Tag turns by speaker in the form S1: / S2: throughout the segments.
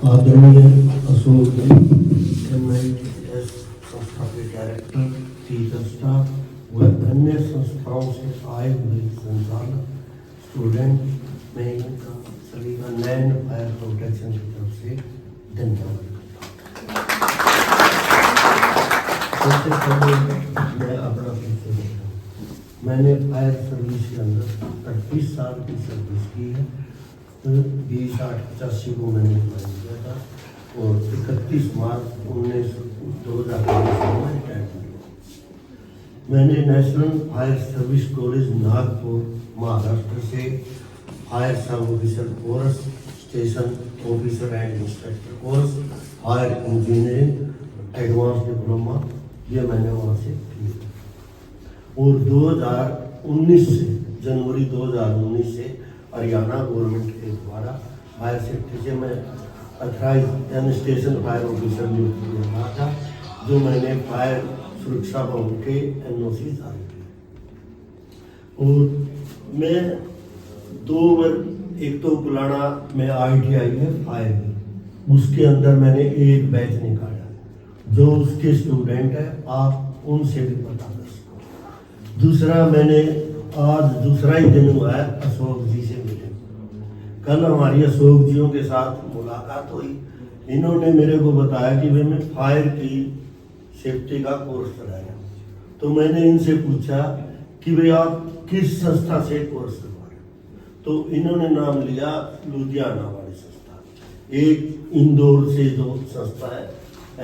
S1: आदरणीय अशोक जी, MIS संस्था के डायरेक्टर, टीचर स्टाफ व अन्य संस्थाओं से आए हुए संचालक, स्टूडेंट, मैं इनका सभी का नैन फायर प्रोटेक्शन की तरफ से धन्यवाद करता हूँ। सबसे पहले मैं अपना परिचय देता हूँ। मैंने फायर सर्विस के अंदर 38 साल की सर्विस की है। 20/8/85 को मैंने ज्वाइन किया था और 31 मार्च 2019 में रिटायर किया। मैंने national fire service college Nagpur Maharashtra से fire sub officer course, station officer and inspector course, fire engineering advance diploma, ये मैंने वहाँ से किया। और 2019 से जनवरी 2019 से हरियाणा गवर्नमेंट के द्वारा फायर सेफ्टी से मैं अथराइज यानी स्टेशन फायर ऑफिसर नियुक्त किया गया था, जो मैंने फायर सुरक्षा भवन के NOC जारी किए। और मैं 2 बार, एक तो बुलाना में ITI में फायर में, उसके अंदर मैंने एक बैच निकाला। जो उसके स्टूडेंट है आप उनसे भी पता कर सकते। दूसरा, मैंने आज दूसरा ही दिन हुआ है अशोक जी से मिले। कल हमारी अशोक जियों के साथ मुलाकात हुई। इन्होंने मेरे को बताया कि भाई मैं फायर की सेफ्टी का कोर्स कराया। तो मैंने इनसे पूछा कि भाई आप किस संस्था से कोर्स करवा रहे हो? तो इन्होंने नाम लिया लुधियाना वाली संस्था, एक इंदौर से जो संस्था है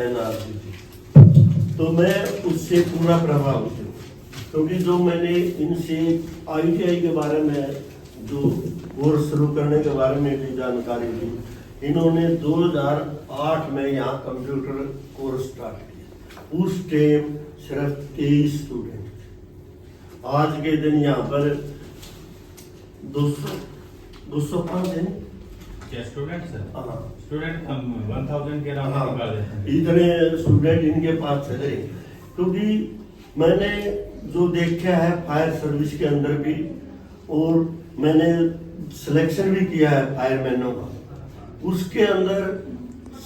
S1: NRCT। तो मैं उससे पूरा प्रभावित हूँ, क्योंकि जो मैंने इनसे ITI के बारे में जो कोर्स शुरू करने के बारे में भी जानकारी दी। इन्होंने 2008 में यहाँ कंप्यूटर कोर्स स्टार्ट किया। उस टाइम सिर्फ 23 स्टूडेंट थे। आज के दिन यहाँ पर 205 हैं
S2: स्टूडेंट सर।
S1: हाँ,
S2: स्टूडेंट 1000 के अराउंड निकाल देते हैं।
S1: इतने स्टूडेंट इनके पास चले। क्योंकि मैंने जो देखा है फायर सर्विस के अंदर भी, और मैंने सिलेक्शन भी किया है फायरमैनों का, उसके अंदर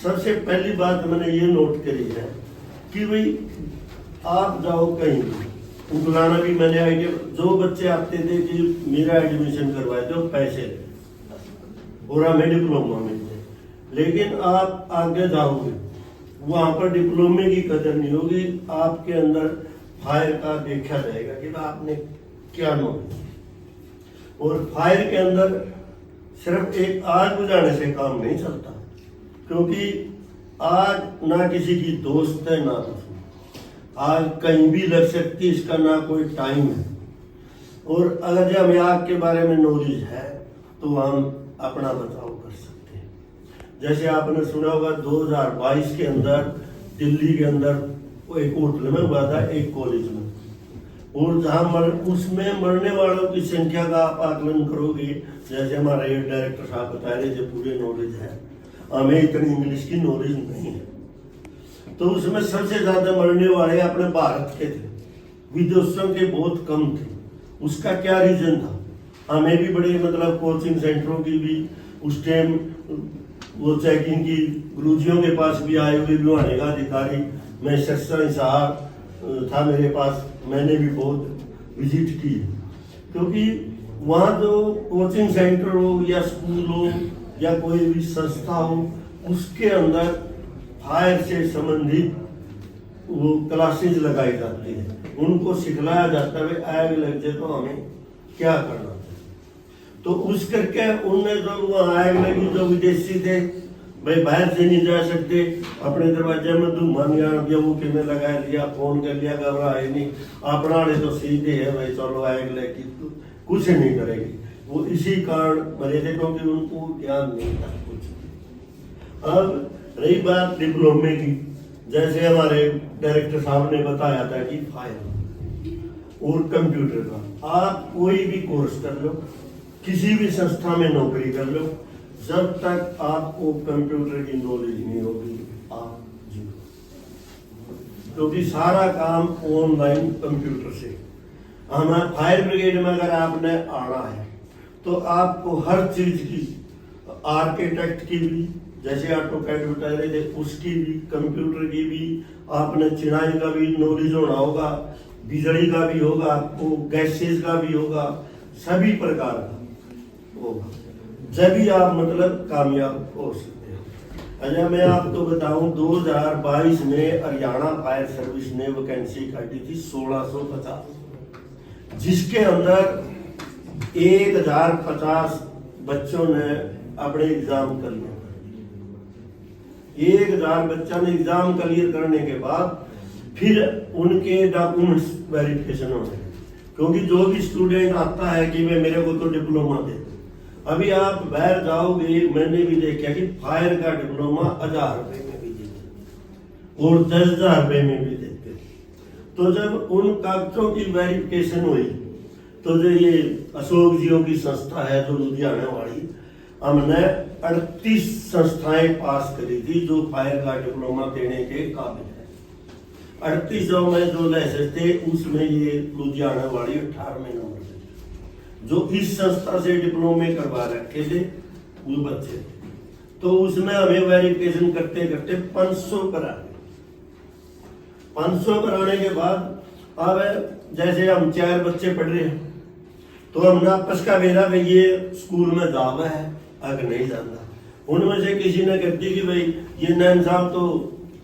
S1: सबसे पहली बात मैंने ये नोट करी है कि भाई आप जाओ कहीं भी, बुलाना भी मैंने आइडिया, जो बच्चे आते थे कि मेरा एडमिशन करवाए थे वो पैसे और हमें डिप्लोमा मिलते, लेकिन आप आगे जाओगे वहां पर डिप्लोमे की कदर नहीं होगी। आपके अंदर फायर का देखा जाएगा कि आपने क्या नॉलेज। और फायर के अंदर सिर्फ एक आग बुझाने से काम नहीं चलता, क्योंकि आग ना किसी की दोस्त है ना कुछ। आग कहीं भी लग सकती है, इसका ना कोई टाइम है। और अगर जब हमें आग के बारे में नॉलेज है तो हम अपना बचाव कर सकते हैं। जैसे आपने सुना होगा 2022 के अंदर दिल्ली के अंदर एक होटल में हुआ था, एक कॉलेज में, और जहाँ उसमें मरने वालों की संख्या का आप आकलन करोगे, जैसे हमारे डायरेक्टर साहब बता रहे थे, पूरे नॉलेज है, हमें इतनी इंग्लिश की नॉलेज नहीं है। तो उसमें सबसे ज्यादा मरने वाले अपने भारत के थे, विदेशों के बहुत कम थे। उसका क्या रीजन था? हमें भी बड़े मतलब कोचिंग सेंटरों की भी उस टाइम वो चेकिंग की, गुरुजियों के पास भी आए हुए भी वहाँ का अधिकारी, मैं सत्संग साहब था मेरे पास, मैंने भी बहुत विजिट की। क्योंकि वहाँ जो कोचिंग सेंटर हो या स्कूल हो या कोई भी संस्था हो, उसके अंदर फायर से संबंधित वो क्लासेज लगाई जाती है, उनको सिखलाया जाता है आग लग जाए तो हमें क्या करना चाहिए। तो उस करके उनने जो वहाँ आग लगी, जो विदेशी थे भाई बाहर से नहीं जा सकते, अपने दरवाजे में धुआं दिया, वो किने लगा दिया, फोन कर लिया, घबराए नहीं, अपना तो सीधे है भाई चलो आग लगी तो कुछ नहीं करेगी। वो इसी कारण मरे थे, क्योंकि उनको ज्ञान नहीं था कुछ। अब रही बात डिप्लोमे की, जैसे हमारे डायरेक्टर साहब ने बताया था कि फायर और कंप्यूटर का आप कोई भी कोर्स कर लो, किसी भी संस्था में नौकरी कर लो, जब तक आपको कंप्यूटर की नॉलेज नहीं होगी आप जीरो। क्योंकि सारा काम ऑनलाइन कंप्यूटर से। हमारे फायर ब्रिगेड में अगर आपने आना है तो आपको हर चीज की, आर्किटेक्ट की भी, जैसे ऑटोकैड बता रहे थे, उसकी भी, कंप्यूटर की भी, आपने चिनाई का भी नॉलेज होना होगा, बिजली का भी होगा, आपको गैसेज का भी होगा, सभी प्रकार का होगा, जब भी आप मतलब कामयाब हो सकते हो। अच्छा मैं आपको बताऊं, 2022 में हरियाणा फायर सर्विस ने वैकेंसी काटी थी 1650, जिसके अंदर 1050 बच्चों ने अपने एग्जाम कर लिया। 1000 बच्चा ने एग्जाम क्लियर करने के बाद फिर उनके डॉक्यूमेंट्स वेरिफिकेशन होने, क्योंकि जो भी स्टूडेंट आता है कि मैं मेरे को तो डिप्लोमा दे, अभी आप बाहर जाओगे, मैंने भी देखा कि फायर का डिप्लोमा 1000 रुपए में भी देते और 10,000 रुपए में भी देते। तो जब उन कागजों की वेरिफिकेशन हुई, तो जो ये अशोक जियों की संस्था है जो लुधियाना वाली, हमने 38 संस्थाएं पास करी थी जो फायर का डिप्लोमा देने के काबिल है। 38 में जो लाइसेंस थे उसमें ये लुधियाना वाली 18वें नंबर पे, जो इस संस्था से डिप्लोमे करवा रखे थे वो बच्चे थे। तो उसमें हमें वेरिफिकेशन करते करते 500 करा, 500 कराने के बाद अब जैसे हम 4 बच्चे पढ़ रहे हैं, तो हमने आपस का भेजा भाई ये स्कूल में जावा है, अगर नहीं जाता। उनमें से किसी ने कह दी कि भाई ये नैन साहब तो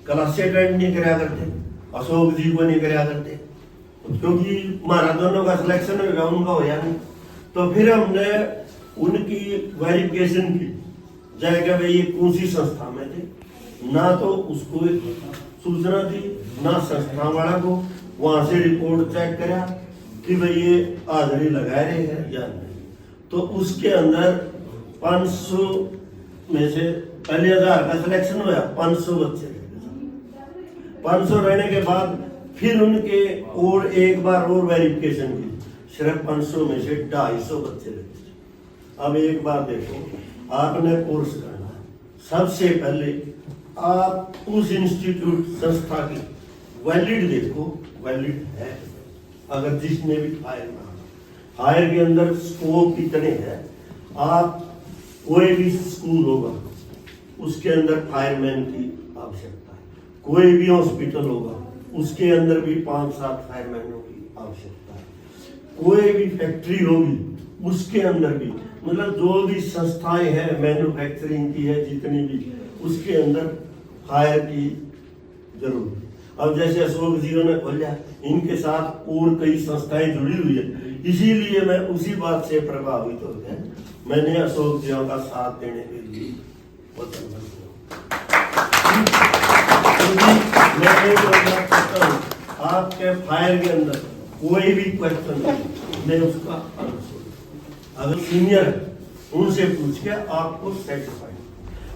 S1: क्लास अटेंड नहीं कराया करते, अशोक जी को नहीं कराया करते, क्योंकि हमारा दोनों का सिलेक्शन होगा, उनका होया नहीं। तो फिर हमने उनकी वेरिफिकेशन की, जाएगा भाई ये कौन सी संस्था में थे, ना तो उसको सूचना दी, ना संस्था वाला को वहां से रिपोर्ट चेक करा कि भाई ये हाजिरी लगा रहे हैं या नहीं। तो उसके अंदर 500 में से पहले 1000 का सिलेक्शन हुआ, 500 बच्चे, 500 रहने के बाद फिर उनके और एक बार और वेरिफिकेशन की, सिर्फ 500 में से 250 बच्चे लगे। अब एक बार देखो, आपने कोर्स करना है, सबसे पहले आप उस इंस्टीट्यूट संस्था की वैलिड देखो, वैलिड है। अगर जिसने भी फायर मारा, फायर के अंदर स्कोप कितने हैं, आप कोई भी स्कूल होगा उसके अंदर फायरमैन की आवश्यकता है, कोई भी हॉस्पिटल होगा उसके अंदर भी 5-7 फायरमैनों की आवश्यकता है, कोई भी फैक्ट्री होगी उसके अंदर भी, मतलब जो भी संस्थाएं हैं मैन्युफैक्चरिंग की है जितनी भी, उसके अंदर फायर की जरूरत। अब जैसे अशोक जी ने खोला, इनके साथ और कई संस्थाएं जुड़ी हुई है, इसीलिए मैं उसी बात से प्रभावित हो गया, मैंने अशोक जी का साथ देने के लिए वचनबद्ध हूं। आपके फायर के अंदर कोई भी क्वेश्चन मैं उसका आंसर अगर सीनियर है उनसे पूछ के आपको सेटिस्फाइड,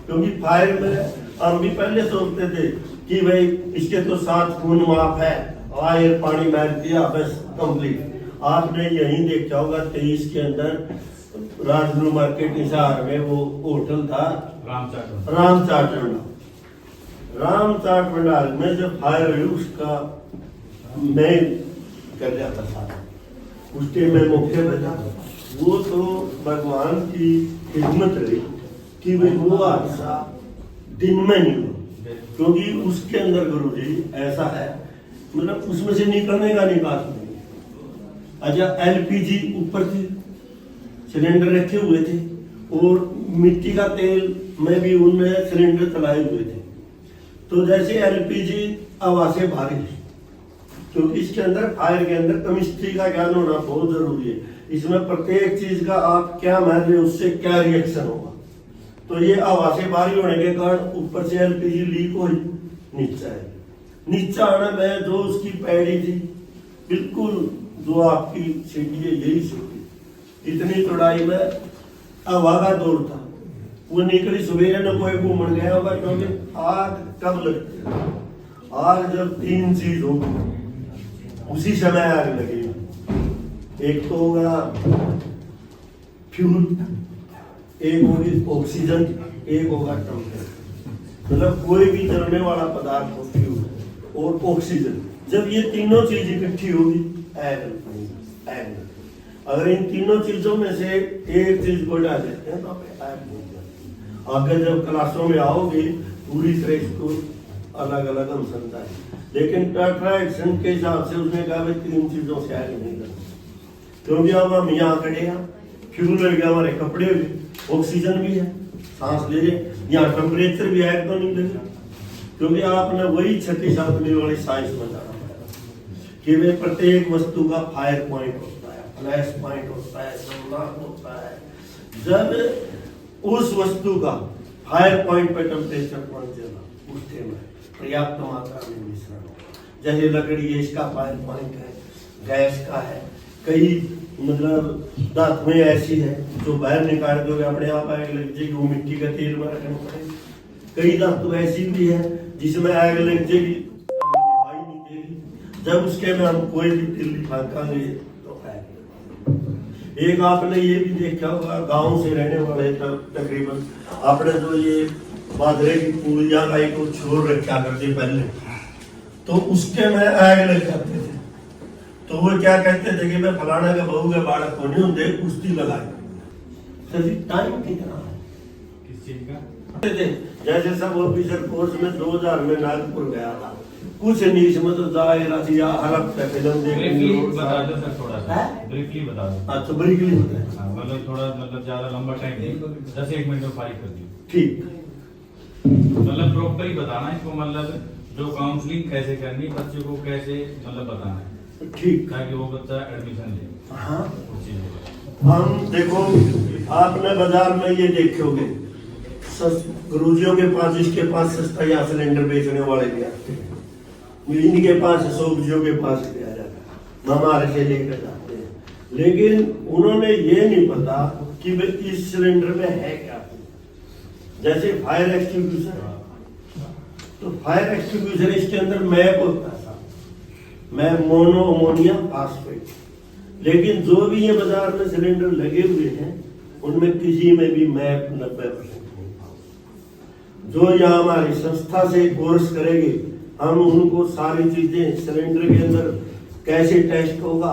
S1: क्योंकि फायर में हम भी पहले सोचते थे कि भाई इसके तो 7 खून माफ है, आयर पानी मार दिया बस कंप्लीट। आपने यही देखा होगा 23 के अंदर राजगुरु मार्केट हिसार में वो होटल था राम चाट भंडार में जब फायर हुई उसका मैं कर रहा था सारा, उसके मैं मौके पर था। वो तो भगवान की हिम्मत रही कि भाई वो हादसा दिन में नहीं हुआ, क्योंकि उसके अंदर गुरु जी ऐसा है, मतलब उसमें से निकलने का निकास नहीं। अच्छा एलपीजी ऊपर थी, सिलेंडर रखे हुए थे और मिट्टी का तेल में भी उनमें सिलेंडर चलाए हुए थे। तो जैसे एलपीजी हवा से बारिश, क्योंकि इसके अंदर फायर के अंदर केमिस्ट्री का ज्ञान होना बहुत जरूरी है। इसमें प्रत्येक चीज का आप क्या मान रहे हो उससे क्या रिएक्शन होगा। तो ये हवा से बारिश होने के कारण ऊपर से एलपीजी लीक हो नीचे है, नीचे आने में जो उसकी पैड़ी थी बिल्कुल जो आपकी सीढ़ी है यही सीढ़ी, इतनी चौड़ाई में हवा का दौर था, वो निकली सवेरे न कोई घूमन गया होगा, क्योंकि आग कब लगती है, आग जब 3 चीज होगी उसी समय आग लगेगी। एक तो होगा फ्यूल, एक होगी ऑक्सीजन, एक होगा टेम्परेचर। मतलब कोई भी जलने वाला पदार्थ हो, फ्यूल और ऑक्सीजन, जब ये तीनों चीज इकट्ठी होगी आग लगेगी। अगर इन तीनों चीजों में से एक चीज को हटा देते हैं तो फायर नहीं करती। आगे जब क्लासों में आओगे पूरी तरह इसको अलग अलग हम समझाएंगे, लेकिन टाटा एक्शन के हिसाब से उसने कहा भाई 3 चीजों से आगे नहीं करना, क्योंकि अब हम यहाँ खड़े हैं, फ्यूल लग गया, हमारे कपड़े भी, ऑक्सीजन भी है, सांस ले रहे, यहाँ टेम्परेचर भी है तो नहीं लगेगा, क्योंकि आपने वही 6ठी 7वीं वाली साइंस बताना कि वे प्रत्येक वस्तु का फायर पॉइंट होता है, फ्लैश पॉइंट होता है, संलाप होता है। जब उस वस्तु का फायर पॉइंट पर टेम्परेचर पहुंचेगा उस में पर्याप्त मात्रा में मिश्रण होगा। जैसे लकड़ी है, इसका फायर पॉइंट है, गैस का है, कई मतलब धातुएं ऐसी है जो बाहर निकाल दोगे अपने आप आग लग जाएगी, वो मिट्टी का तेल में रखना पड़ेगा। कई धातु ऐसी भी है जिसमें आग लग जाएगी, दिखाई नहीं देगी, जब उसके में हम कोई भी तिल्ली फेंकांगे तो आग। एक आपने ये भी देखा होगा, गांव से रहने वाले तकरीबन आपने जो ये बाजरे की पूलियां का एक छोर रखा करते पहले, तो उसके में आग लग जाते थे, तो वो क्या कहते थे कि मैं फलाना के बहू के बालक को नहीं होंगे कुश्ती लगाए। सर टाइम कितना है
S2: किस चीज का?
S1: जैसे सब ऑफिसर कोर्स में 2000 में नागपुर गया था, कुछ नीच में तो जाएगा या हरप पे फिल्म
S2: ब्रीफली
S1: देखने
S2: बता दो सर, थोड़ा सा ब्रीफली बता दो।
S1: अच्छा ब्रीफली बताए,
S2: हाँ, मतलब थोड़ा मतलब ज्यादा लंबा टाइम नहीं, 10-1 मिनट में फारिग कर दियो।
S1: ठीक,
S2: मतलब प्रॉपर ही बताना है इसको, मतलब जो काउंसलिंग कैसे करनी, बच्चे को कैसे मतलब बताना है
S1: ठीक,
S2: ताकि वो बच्चा एडमिशन ले।
S1: हाँ
S2: उस चीज को।
S1: हम देखो, आपने बाजार में ये देखे होंगे गुरुजियों के पास, इसके पास सस्ता या सिलेंडर बेचने वाले भी आते हैं, इनके पास सब्जियों के पास भी आ जाता है, हमारे से लेकर जाते हैं, लेकिन उन्होंने ये नहीं पता कि भाई इस सिलेंडर में है क्या। जैसे फायर एक्सटिंग्विशर, तो फायर एक्सटिंग्विशर इसके अंदर मैप होता है, मैं मोनो अमोनिया फास्फेट, लेकिन जो भी ये बाजार में सिलेंडर लगे हुए हैं उनमें किसी में भी मैप 90% नहीं पाओ। जो यहाँ हमारी संस्था से कोर्स करेंगे, हम उनको सारी चीजें सिलेंडर के अंदर कैसे टेस्ट होगा,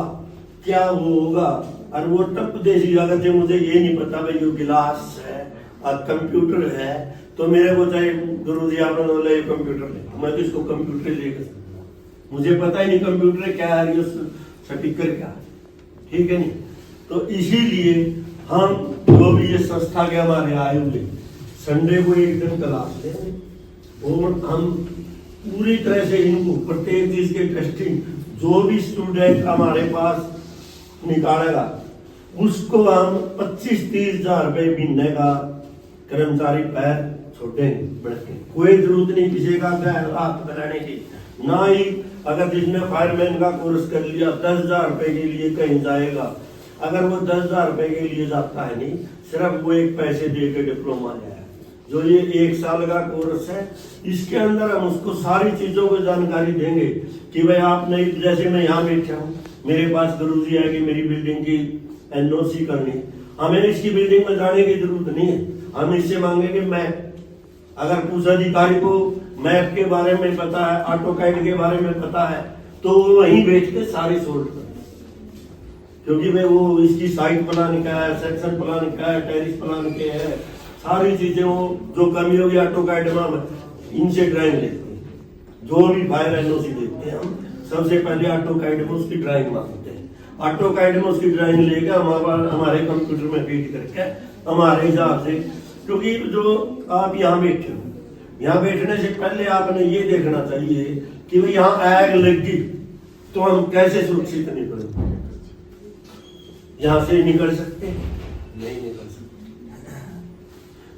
S1: क्या वो होगा, और वो टप देसी अगर जो मुझे ये नहीं पता भाई ये गिलास है और कंप्यूटर है, तो मेरे को चाहे गुरु जी आपने बोला ये कंप्यूटर ले, मैं तो इसको कंप्यूटर लेकर, मुझे पता ही नहीं कंप्यूटर क्या है, स्पीकर क्या है, ठीक है नहीं। तो इसीलिए हम जो भी ये संस्था के हमारे आए हुए संडे को एक दिन क्लास लेंगे और हम पूरी तरह से इनको प्रत्येक चीज के टेस्टिंग, जो भी स्टूडेंट हमारे पास निकालेगा उसको हम 25-30 हजार रुपए महीने का कर्मचारी पैर छोड़ेंगे बढ़ते, कोई जरूरत नहीं किसी का हाथ बनाने की, ना ही अगर जिसने फायरमैन का कोर्स कर लिया 10,000 रुपए के लिए कहीं जाएगा, अगर वो 10,000 रुपए के लिए जाता है नहीं, सिर्फ वो एक पैसे देकर डिप्लोमा लिया है। जो ये 1 साल का कोर्स है, इसके अंदर हम उसको सारी चीजों को जानकारी देंगे कि भाई आप नहीं, जैसे मैं यहाँ बैठा हूँ, मेरे पास गुरुजी है कि मेरी बिल्डिंग की NOC करनी, हमें इसकी बिल्डिंग में जाने की जरूरत नहीं है, हम इससे मांगेंगे मैप। अगर कुछ अधिकारी को मैप के बारे में पता है, ऑटोकैड के बारे में पता है, तो वो वहीं बैठ के सारी सोल्व कर, क्योंकि भाई वो इसकी साइट प्लान क्या है, सेक्शन प्लान क्या है, टेरिस प्लान क्या है, सारी चीजें वो जो कमी होगी ऑटोकैड में इनसे ड्राइंग लेते हैं। जो भी फायर NOC देखते हैं हम सबसे पहले ऑटोकैड में उसकी ड्राइंग मांगते हैं, ऑटोकैड में उसकी ड्राइंग लेके हमारे कंप्यूटर में फीड करके हमारे हिसाब से, क्योंकि जो आप यहाँ बैठे हो, यहाँ बैठने से पहले आपने ये देखना चाहिए कि भाई यहाँ आग लगी तो हम कैसे सुरक्षित निकलेंगे, यहाँ से निकल सकते नहीं निकल सकते।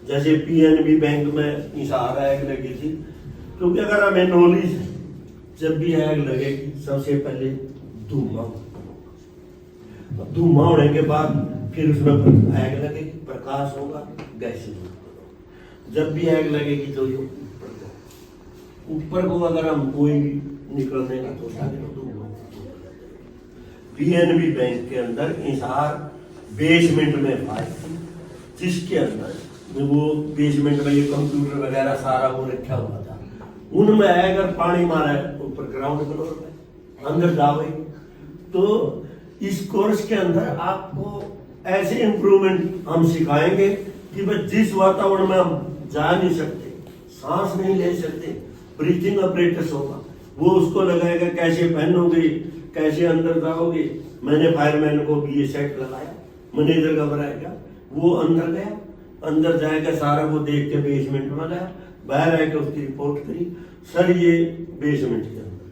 S1: जैसे PNB बैंक में हिसार आग लगी थी, क्योंकि अगर हमें नॉलेज है जब भी आग लगेगी सबसे पहले धुआं होने के बाद फिर उसमें आग लगेगी, प्रकाश होगा, गैस होगा। जब भी आग लगेगी तो ये ऊपर को अगर हम कोई निकलने का सोचा तो PNB बैंक के अंदर हिसार बेसमेंट में फायर, जिसके अंदर वो बेसमेंट में ये कंप्यूटर वगैरह सारा वो रखा हुआ था, उनमें अगर पानी मारा ऊपर ग्राउंड फ्लोर में अंदर जाओगे तो इस कोर्स के अंदर आपको ऐसे इम्प्रूवमेंट हम सिखाएंगे कि भाई जिस वातावरण में हम जा नहीं सकते, सांस नहीं ले सकते, ब्रीथिंग अपरेटस होगा, वो उसको लगाएगा, कैसे पहनोगे, कैसे अंदर जाओगे। मैंने फायरमैन को भी ये सेट लगाया, मैनेजर घबराएगा, वो अंदर गया, अंदर जाएगा, सारा वो देख के बेसमेंट में गया, बाहर आके उसकी रिपोर्ट करी, सर ये बेसमेंट के अंदर।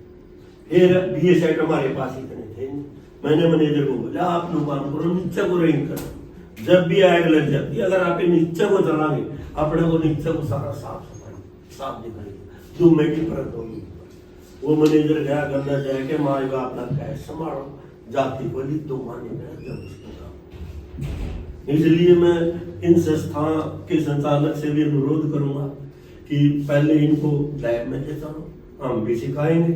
S1: फिर भी ये सेट हमारे पास इतने थे नहीं। मैंने मैनेजर को बोला आप लोग काम करो, नीचे को रेंज करो, जब भी आग लग जाती है अगर आप नीचे को चलाएंगे अपने को नीचे को सारा साफ दिखाएंगे, धुएं की परत होगी। वो मैनेजर गया, गंदा जाके माँ बाप अपना कैश संभालो, जाति बोली तो मानी गया जब उसको। इसलिए मैं इन संस्था के संचालक से भी अनुरोध करूंगा कि पहले इनको लैब में ले चलो, हम भी सिखाएंगे।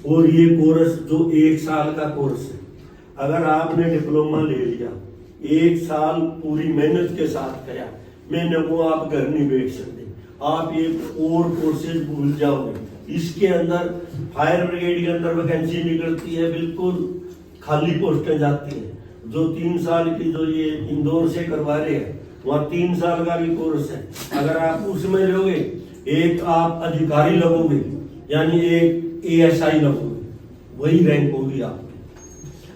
S1: और ये कोर्स जो 1 साल का कोर्स है, अगर आपने डिप्लोमा ले लिया, 1 साल पूरी मेहनत के साथ किया, मैंने वो आप घर नहीं बैठ सकते, आप ये और कोर्सेज भूल जाओगे। इसके अंदर फायर ब्रिगेड के अंदर वैकेंसी निकलती है, बिल्कुल खाली पोस्टें जाती हैं। जो 3 साल की जो ये इंदौर से करवा रहे हैं, वहाँ 3 साल का भी कोर्स है। अगर आप उसमें लोगे, एक आप अधिकारी लगोगे, यानी एक ASI लगोगे, वही रैंक होगी आपकी।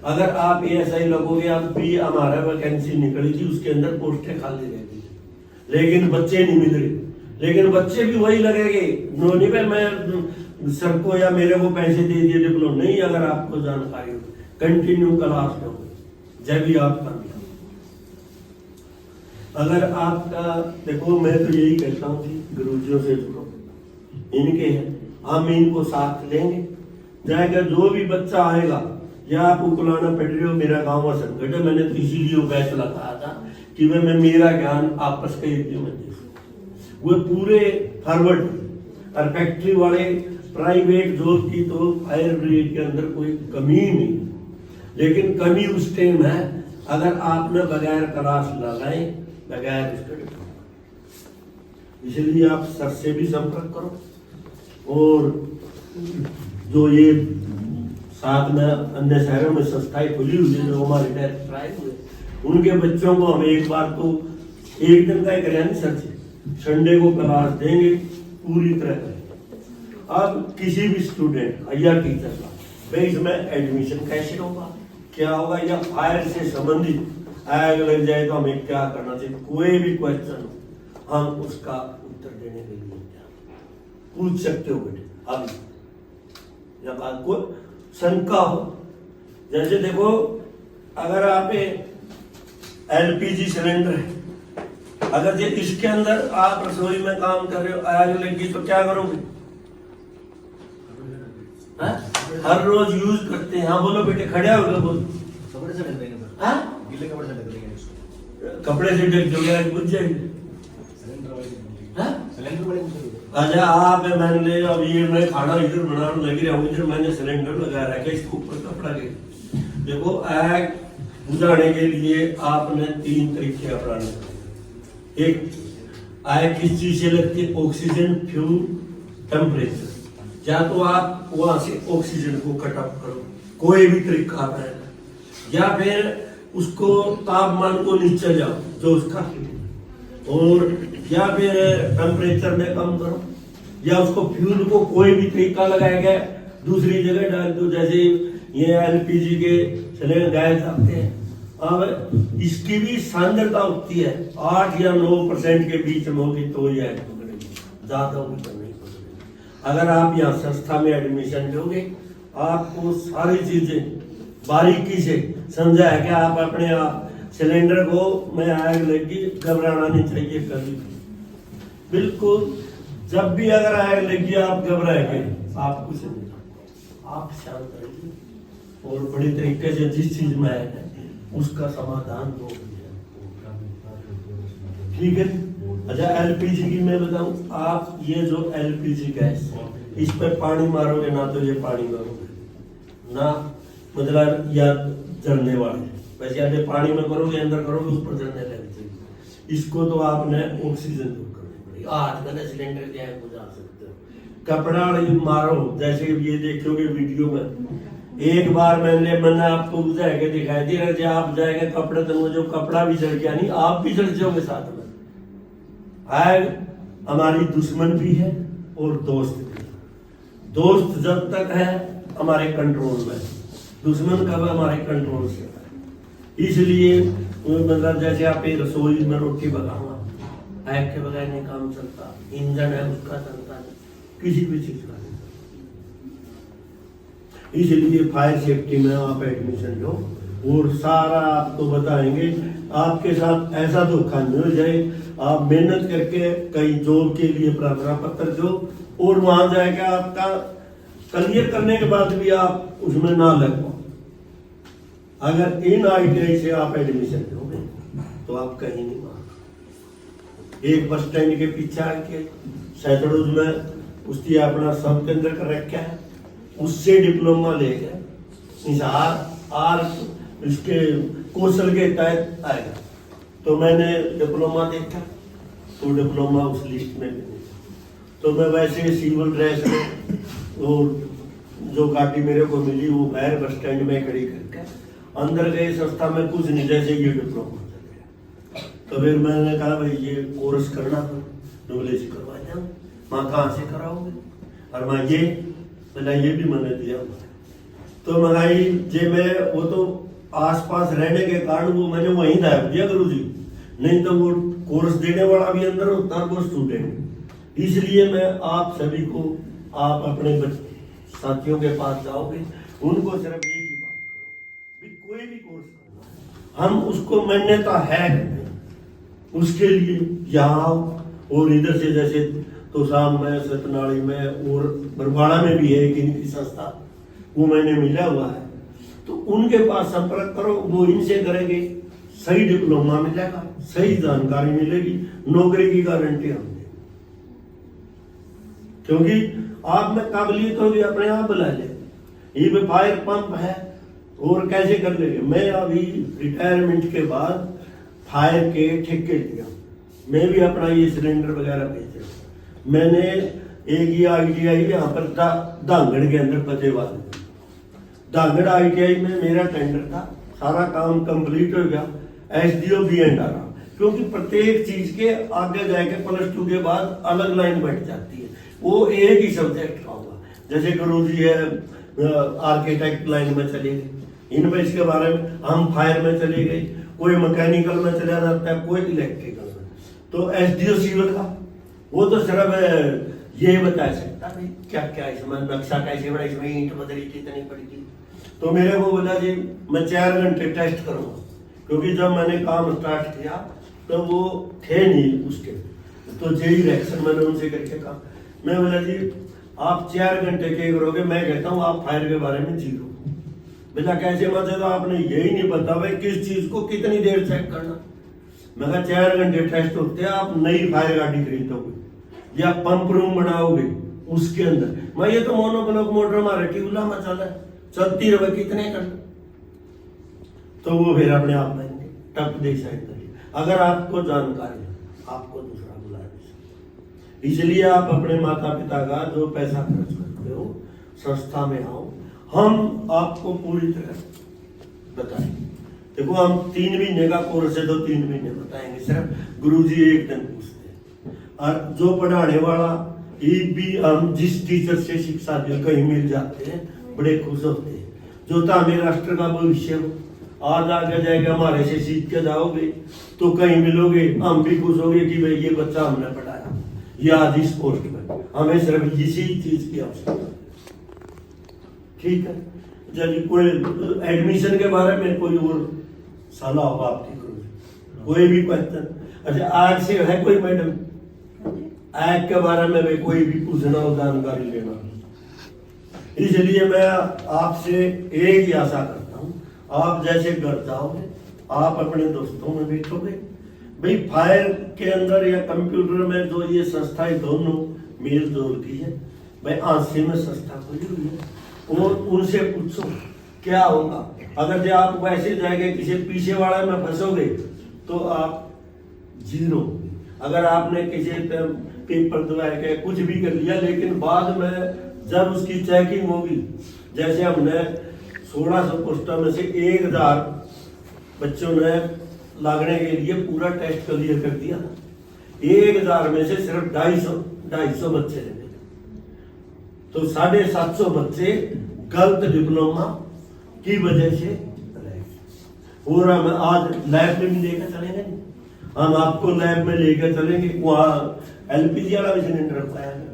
S1: अगर आप ASI लगोगे, आप भी हमारा वैकेंसी निकलेगी, उसके अंदर पोस्टें खाली रहेगी, लेकिन बच्चे नहीं मिल रहे। लेकिन बच्चे भी वही लगेंगे, नहीं भाई मैं सर को या मेरे को पैसे दे दिए डिप्लोमा, नहीं। अगर आपको जानकारी हो, कंटिन्यू क्लास लो, जब भी आप कर लिया। अगर आपका देखो, मैं तो यही कहता हूँ कि गुरुजियों से जुड़ो, इनके हैं, हम इनको साथ लेंगे जाएगा। जो भी बच्चा आएगा, या आप उकलाना पड़ रहे हो, मेरा गाँव का संकट है, मैंने तो इसीलिए वो बैच लगाया था कि मैं मेरा ज्ञान आपस के में दे सकूं। वो पूरे फॉरवर्ड, और फैक्ट्री वाले प्राइवेट जॉब की तो फायर ब्रिगेड के अंदर कोई कमी ही नहीं, लेकिन कमी उस टाइम है अगर आपने बगैर क्लास लगाए, बगैर स्टडी। इसलिए आप सर से भी संपर्क करो, और जो ये साथ में अन्य शहरों में संस्थाएं खुली हुई है, जो हमारे डायरेक्टर आए हुए, उनके बच्चों को हम एक बार तो एक दिन का ही करें, सर से संडे को क्लास देंगे पूरी तरह करेंगे। अब किसी भी स्टूडेंट या टीचर का भाई इसमें एडमिशन कैसे होगा, क्या होगा, या फायर से संबंधित आग लग जाए तो हमें क्या करना चाहिए, कोई भी क्वेश्चन हम उसका उत्तर देने के लिए पूछ सकते हो बेटे। अब जब आपको शंका हो, जैसे देखो अगर आप LPG सिलेंडर है, अगर ये इसके अंदर आप रसोई में काम कर रहे हो, आग लगी तो क्या करोगे? हर रोज यूज करते हैं। हाँ बोलो बेटे, खड़े हो गए, बोलो।
S3: कपड़े से ढक देंगे सर,
S1: हाँ?
S3: गीले कपड़े से ढक देंगे इसको।
S1: कपड़े से ढक दोगे, बुझ जाएगी।
S3: सिलेंडर वाली
S1: हाँ?
S3: सिलेंडर वाली
S1: अच्छा, आप मान ले अब ये मैं खाना इधर बनाने लग रहा हूँ, इधर मैंने सिलेंडर लगा रखा है, इसके ऊपर कपड़ा के। देखो आग बुझाने के लिए आपने 3 तरीके अपनाने हैं। एक, आग किस चीज से लगती है? Oxygen, fuel, temperature. या तो आप वहां से ऑक्सीजन को कट ऑफ करो, कोई भी तरीका अपनाएगा, या फिर उसको तापमान को नीचे जाओ जो उसका, और या फिर टेम्परेचर में कम करो, या उसको फ्यूल को कोई भी तरीका लगाएगा दूसरी जगह डाल दो। जैसे ये LPG के सिलेंडर गाय जाते हैं, अब इसकी भी सांद्रता होती है 8 या 9% के बीच में होगी तो ये आग पकड़ेगी, ज्यादा होगी तो नहीं पकड़ेगी। अगर आप यहाँ संस्था में एडमिशन लोगे, आपको सारी चीजें बारीकी से समझा है कि आप अपने आप सिलेंडर को में आग लगी, घबराना नहीं चाहिए कभी बिल्कुल। जब भी अगर आग लगी आप घबराएंगे, आप कुछ नहीं, आप शांत रहिए और बड़ी तरीके से जिस चीज में आए उसका समाधान दो, ठीक है। अच्छा, LPG की मैं बताऊं, आप ये जो LPG गैस, इस पर पानी मारोगे ना तो ये पानी मारोगे ना, मतलब या जलने वाले, वैसे आप पानी में करोगे, अंदर करोगे, उस पर जलने लग जाएगी। इसको तो आपने ऑक्सीजन दूर करनी पड़ेगी। आज का सिलेंडर क्या है बुझा सकते हो, कपड़ा मारो, जैसे ये देखोगे वीडियो में एक बार मैंने आपको बुझा के दिखाई दे रहा, जब आप जाएंगे कपड़े तो वो जो कपड़ा भी जल गया नहीं, आप भी जल जाओगे साथ में। आग हमारी दुश्मन भी है और दोस्त भी। दोस्त जब तक है हमारे कंट्रोल में, दुश्मन कब हमारे कंट्रोल से है। इसलिए मतलब जैसे आप एक रसोई में रोटी पकाऊंगा, आग के बगैर नहीं काम चलता, इंजन है उसका चलता नहीं, किसी भी चीज का नहीं। इसलिए फायर सेफ्टी में आप एडमिशन लो और सारा आपको बताएंगे। आपके साथ ऐसा धोखा नहीं हो जाए, आप मेहनत करके कहीं जॉब के लिए प्रार्थना पत्र दो और वहां जाएगा आपका क्लियर करने के बाद भी आप उसमें ना लग पाओ। अगर इन ITI से आप एडमिशन लोगे तो आप कहीं नहीं मार। एक बस स्टैंड के पीछे आके सैतड़ूज में उसकी अपना सब केंद्र कर रखा है, उससे डिप्लोमा ले गए इस आर इसके कौशल के तहत आएगा। तो मैंने डिप्लोमा देखा तो डिप्लोमा उस लिस्ट में भी नहीं। तो मैं वैसे सिविल ड्रेस में और जो गाड़ी मेरे को मिली वो बाहर बस स्टैंड में खड़ी करके अंदर गए संस्था में, कुछ नहीं जैसे ये डिप्लोमा चल गया। तो फिर मैंने कहा भाई ये कोर्स करना था, नॉलेज करवा जाऊँ। माँ कहाँ से कराओगे? और माँ ये बोला ये भी मैंने दिया। तो मंगाई जे मैं वो तो आसपास रहने के कारण वो मैंने वहीं दाब दिया गुरुजी, नहीं तो वो कोर्स देने वाला भी अंदर होता है वो स्टूडेंट। इसलिए मैं आप सभी को, आप अपने साथियों के पास जाओगे उनको सिर्फ एक ही बात करो, कोई भी कोर्स करना हम उसको मान्यता है उसके लिए यहाँ आओ। और इधर से जैसे तो शाम में सतनाड़ी में और बरवाड़ा में भी है एक इनकी संस्था, वो मैंने मिला हुआ है, तो उनके पास संपर्क करो, वो इनसे करेंगे, सही डिप्लोमा मिलेगा, सही जानकारी मिलेगी, नौकरी की गारंटी हम देंगे। क्योंकि आप में काबिलियत होगी अपने आप बुला ले। ये फायर पंप है और कैसे कर लेंगे? मैं अभी रिटायरमेंट के बाद फायर के ठेके लिया, मैं भी अपना ये सिलेंडर वगैरह बेच रहा हूँ। मैंने एक ही ITI यहाँ पर धांगड़ के अंदर फतेहबाद में, धांगड़ ITI में मेरा टेंडर था, सारा काम कंप्लीट हो गया, SDO भी एंड आ रहा। क्योंकि प्रत्येक चीज के आगे जाके +2 के बाद अलग लाइन बैठ जाती है, वो एक ही सब्जेक्ट का होगा। जैसे गुरुजी है आर्किटेक्ट लाइन में चले गए, इनमें इसके बारे में हम फायर में चले गए, कोई मैकेनिकल में चला जाता है, कोई इलेक्ट्रिकल में। तो SDO सिविल का वो तो सिर्फ ये बता सकता भाई क्या क्या इसमें नक्शा कैसे बना, इसमें ईंट बदली कितनी पड़ेगी। तो मेरे को बोला जी मैं 4 घंटे टेस्ट करूंगा, क्योंकि जब मैंने काम स्टार्ट किया तो वो थे नहीं उसके, तो जेई रिएक्शन मैंने उनसे करके कहा, मैं बोला जी आप 4 घंटे के करोगे, मैं कहता हूँ आप फायर के बारे में 0। बेटा कैसे मजे, तो आपने यही नहीं पता भाई किस चीज को कितनी देर चेक करना। मैं कहा 4 घंटे टेस्ट होते हैं, आप नई फायर गाड़ी खरीदोगे या पंप रूम बनाओगे उसके अंदर, मैं ये तो मोनोब्लॉक मोटर हमारे ट्यूबला में चला चलती रहे कितने कर, तो वो फिर अपने आप बनेंगे टप डिसाइड करिए। अगर आपको जानकारी है आपको दूसरा बुला दे, इसलिए आप अपने माता पिता का जो पैसा खर्च करते हो संस्था में आओ, हम आपको पूरी तरह बताएंगे। देखो हम 3 महीने का कोर्स है तो 3 महीने बताएंगे, सिर्फ गुरुजी एक दिन पूछते हैं। और जो पढ़ाने वाला ये भी हम जिस टीचर से शिक्षा दे कहीं मिल जाते हैं बड़े खुश होते हैं। जो था हमें राष्ट्र का भविष्य हो, आज आगे जाएगा हमारे से सीख के जाओगे तो कहीं मिलोगे, हम भी खुश होंगे कि भाई ये बच्चा हमने पढ़ाया, ये आज इस पोस्ट में, हमें सिर्फ इसी चीज की आवश्यकता। ठीक है, जब कोई एडमिशन के बारे में कोई और सलाह होगा आपकी, कोई भी क्वेश्चन? अच्छा आग से है कोई मैडम, आग के बारे में भी कोई भी पूछना हो, जानकारी लेना, इसलिए मैं आपसे एक ही आशा करता हूँ, आप जैसे घर जाओगे आप अपने दोस्तों में बैठोगे, भाई फायर के अंदर या कंप्यूटर में जो ये संस्थाएं दोनों मेल जोल की है, भाई आंसी में संस्था खुली हुई है, और उनसे पूछो क्या होगा। अगर जो आप वैसे जाएंगे किसी पीछे वाला में फंसोगे तो आप 0। अगर आपने किसी पेपर दबा के कुछ भी कर लिया, लेकिन बाद में जब उसकी चेकिंग होगी, जैसे हमने 1600 पोस्टों में से 1000 बच्चों ने लागने के लिए पूरा टेस्ट क्लियर कर दिया। 1000 में से सिर्फ 250 बच्चे रहे, तो 750 बच्चे गलत डिप्लोमा की वजह से रहे। और हम आज लैब में भी लेकर चलेंगे, हम आपको लैब में लेकर चलेंगे, वहाँ एलपीजी वाला भी सिलेंडर पाया है।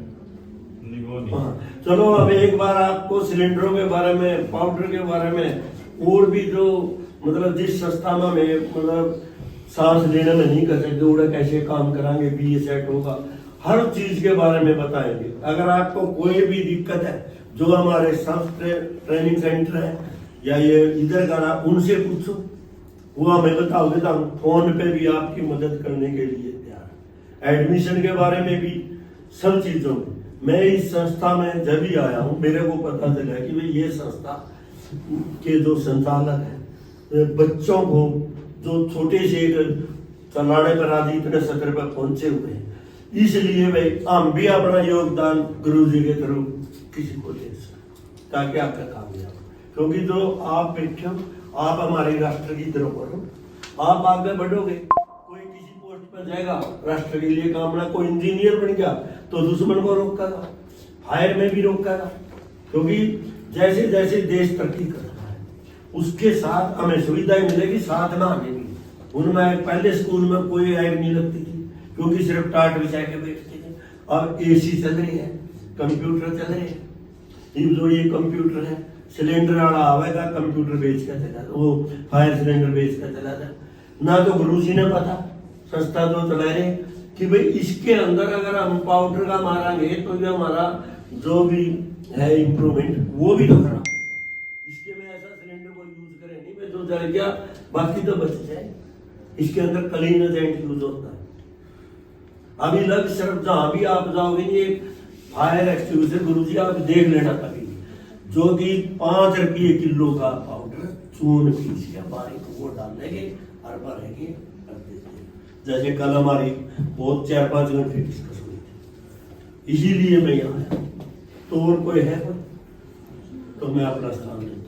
S1: हाँ, चलो अब एक बार आपको सिलेंडरों के बारे में, पाउडर के बारे में, और भी जो मतलब जिस संस्था में मतलब सांस लेने में नहीं कर सकते, उड़ा कैसे काम कराएंगे, बी सेट होगा, हर चीज के बारे में बताएंगे। अगर आपको कोई भी दिक्कत है, जो हमारे सब ट्रेनिंग सेंटर है या ये इधर का, उनसे पूछो, वो हमें बताओगे तो हम फोन पे भी आपकी मदद करने के लिए तैयार। एडमिशन के बारे में भी, सब चीजों में। मैं इस संस्था में जब भी आया हूँ, मेरे को पता चला कि भाई ये संस्था के जो संचालक है, बच्चों को जो छोटे से चलाने पर आदि इतने सत्र पर पहुंचे हुए हैं, इसलिए भाई हम भी अपना योगदान गुरु जी के थ्रू किसी को दे सकें, ताकि आपका काम हो। क्योंकि जो आप बैठे हो, आप हमारे राष्ट्र की धरोहर हो, आप आगे बढ़ोगे, कोई किसी पोस्ट पर जाएगा, राष्ट्र के लिए काम ना, कोई इंजीनियर बन गया तो दुश्मन को रोकेगा, फायर में भी रोकेगा। क्योंकि जैसे जैसे देश तरक्की कर रहा है, उसके साथ हमें सुविधाएं मिलेगी, साथ में हमें भी। उनमें पहले स्कूल में कोई आग नहीं लगती थी, क्योंकि सिर्फ टाट बिछा के बैठते थे। अब एसी चल रही है, कंप्यूटर चल रहे हैं। जो ये कंप्यूटर है, सिलेंडर वाला आवेगा, कंप्यूटर बेच कर चला, वो फायर सिलेंडर बेच कर चला जाए। ना तो गुरु जी ने पता, संस्था जो चला रहे, कि भाई इसके अंदर अगर हम पाउडर का मारेंगे तो जो हमारा जो भी है इम्प्रूवमेंट, वो भी तो खराब। इसके में ऐसा सिलेंडर को यूज करें नहीं भाई जो जल गया बाकी तो बच जाए। इसके अंदर क्लीन एजेंट यूज होता है। अभी लग सिर्फ जहां भी आप जाओगे, ये फायर एक्सटिंग्विशर गुरु जी आप देख लेना कभी, जो कि 5 रुपये किलो का पाउडर चून पीस के बारीक वो डालेंगे और भरेंगे कर देते। जैसे कल हमारी बहुत 4-5 घंटे डिस्कस हुई थी, इसीलिए मैं यहाँ आया। तो और कोई है तो मैं अपना स्थान लेता हूँ।